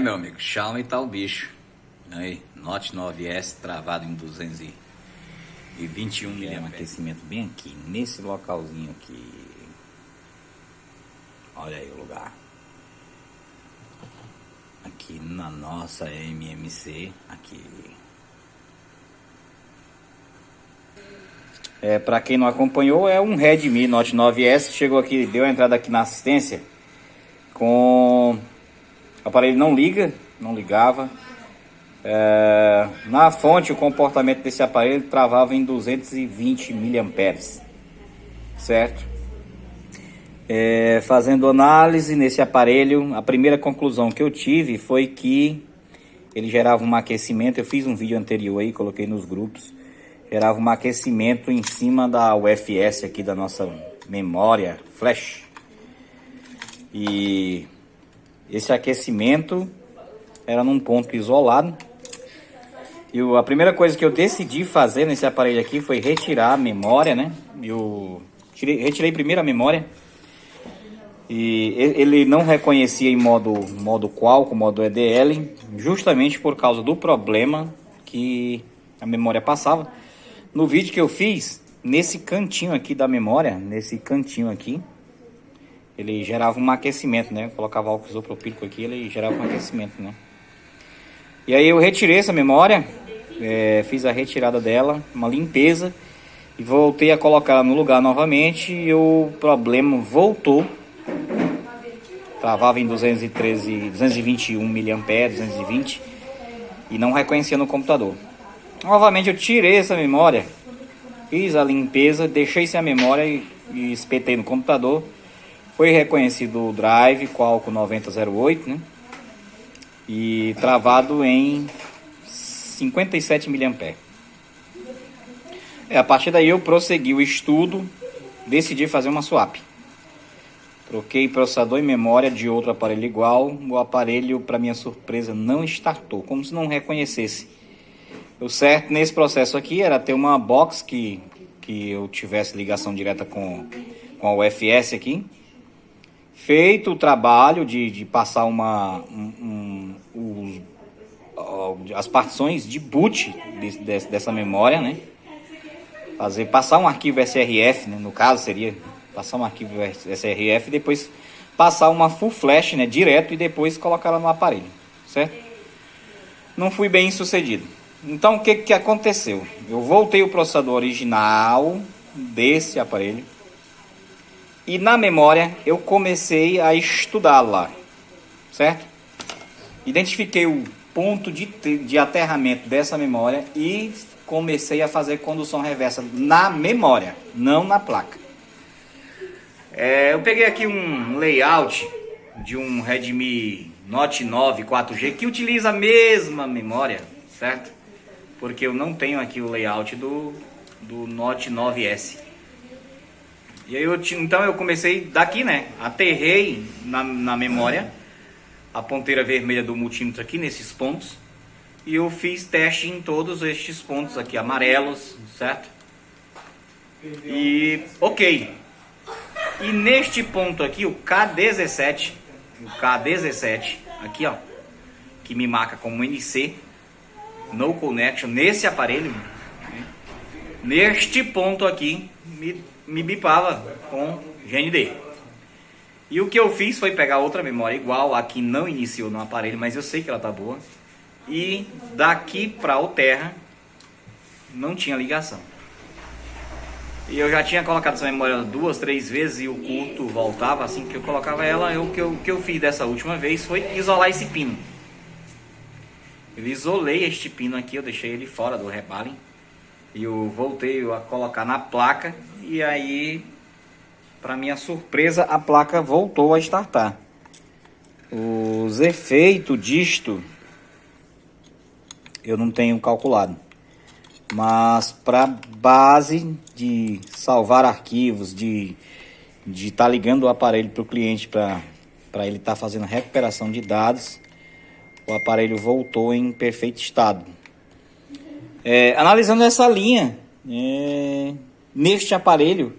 Meu amigo, Xiaomi tá o bicho. Aí, Note 9S travado em 221 mm. Aquecimento bem aqui, nesse localzinho aqui. Olha aí o lugar. Aqui na nossa MMC, aqui. Para quem não acompanhou, é um Redmi Note 9S. Chegou aqui, deu a entrada aqui na assistência. O aparelho não ligava. Na fonte, o comportamento desse aparelho travava em 220 mA, certo? Fazendo análise nesse aparelho, a primeira conclusão que eu tive foi que ele gerava um aquecimento. Eu fiz um vídeo anterior aí, coloquei nos grupos. Gerava um aquecimento em cima da UFS aqui da nossa memória flash. E esse aquecimento era num ponto isolado. E a primeira coisa que eu decidi fazer nesse aparelho aqui foi retirar a memória, né? Retirei primeiro a memória. E ele não reconhecia em modo Qualcomm, modo EDL, justamente por causa do problema que a memória passava. No vídeo que eu fiz, nesse cantinho aqui da memória, ele gerava um aquecimento, né? Eu colocava álcool isopropílico aqui, ele gerava um aquecimento, né? E aí eu retirei essa memória, fiz a retirada dela, uma limpeza, e voltei a colocar ela no lugar novamente, e o problema voltou. Travava em 221 mA, 220, e não reconhecia no computador. Novamente eu tirei essa memória, fiz a limpeza, deixei sem a memória e espetei no computador. Foi reconhecido o drive Qualcomm 9008, né? E travado em 57 mA. A partir daí eu prossegui o estudo, decidi fazer uma swap. Troquei processador e memória de outro aparelho igual. O aparelho, para minha surpresa, não startou, como se não reconhecesse. O certo nesse processo aqui era ter uma box que eu tivesse ligação direta com a UFS aqui. Feito o trabalho de passar as partições de boot dessa memória, né? Passar um arquivo SRF, né? No caso seria passar um arquivo SRF e depois passar uma full flash, né? Direto, e depois colocar ela no aparelho, certo? Não fui bem sucedido. Então o que aconteceu? Eu voltei o processador original desse aparelho. E na memória eu comecei a estudar lá, certo? Identifiquei o ponto de aterramento dessa memória e comecei a fazer condução reversa na memória, não na placa. Eu peguei aqui um layout de um Redmi Note 9 4G que utiliza a mesma memória, certo? Porque eu não tenho aqui o layout do Note 9S. E aí então eu comecei daqui, né? Aterrei na memória a ponteira vermelha do multímetro aqui nesses pontos. E eu fiz teste em todos estes pontos aqui, amarelos, certo? E ok. E neste ponto aqui, o K17, aqui ó, que me marca como NC, No Connection, nesse aparelho, né? Neste ponto aqui, me bipava com GND. E o que eu fiz foi pegar outra memória igual, a que não iniciou no aparelho, mas eu sei que ela tá boa. E daqui para o Terra não tinha ligação. E eu já tinha colocado essa memória 2, 3 vezes e o curto voltava assim que eu colocava ela. O que eu fiz dessa última vez foi isolar esse pino. Eu isolei este pino aqui, eu deixei ele fora do rebalem. E eu voltei a colocar na placa. E aí, para minha surpresa, a placa voltou a startar. Os efeitos disto eu não tenho calculado. Mas para base de salvar arquivos, de estar ligando o aparelho para o cliente para ele estar fazendo recuperação de dados, o aparelho voltou em perfeito estado. Analisando essa linha, neste aparelho,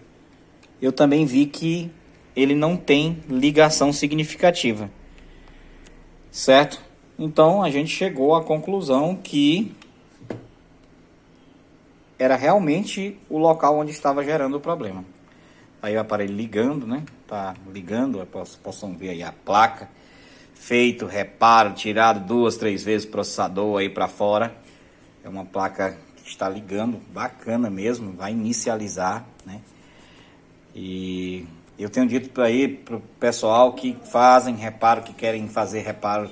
eu também vi que ele não tem ligação significativa, certo? Então a gente chegou à conclusão que era realmente o local onde estava gerando o problema. Aí o aparelho ligando, né? Tá ligando, possam ver aí a placa. Feito reparo, tirado 2, 3 vezes o processador aí para fora. É uma placa que está ligando, bacana mesmo, vai inicializar, né? E eu tenho dito para o pessoal que fazem reparo, que querem fazer reparo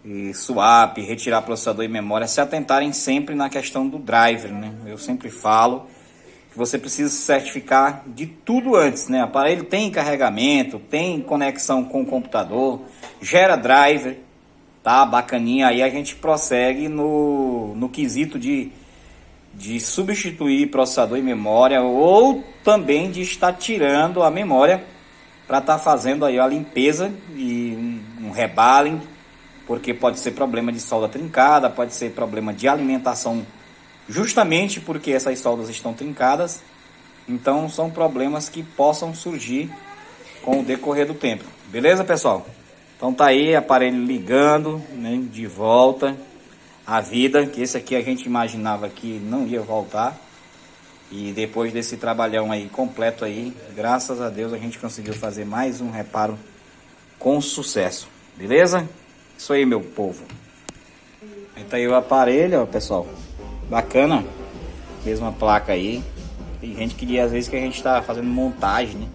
e swap, retirar processador e memória, se atentarem sempre na questão do driver, né? Eu sempre falo que você precisa se certificar de tudo antes, né? O aparelho tem carregamento, tem conexão com o computador, gera driver, tá? Bacaninha. Aí a gente prossegue no quesito de substituir processador e memória, ou também de estar tirando a memória para estar fazendo aí a limpeza e um rebaling, porque pode ser problema de solda trincada, pode ser problema de alimentação, justamente porque essas soldas estão trincadas. Então são problemas que possam surgir com o decorrer do tempo. Beleza, pessoal? Então tá aí, aparelho ligando, né, de volta à vida, que esse aqui a gente imaginava que não ia voltar. E depois desse trabalhão aí completo aí, graças a Deus a gente conseguiu fazer mais um reparo com sucesso. Beleza? Isso aí, meu povo. Aí tá aí o aparelho, ó, pessoal. Bacana. Mesma placa aí. Tem gente que às vezes que a gente tá fazendo montagem, né?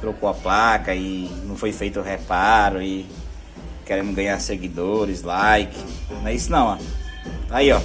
Trocou a placa e não foi feito o reparo e queremos ganhar seguidores, like. Não é isso não, ó. Aí, ó.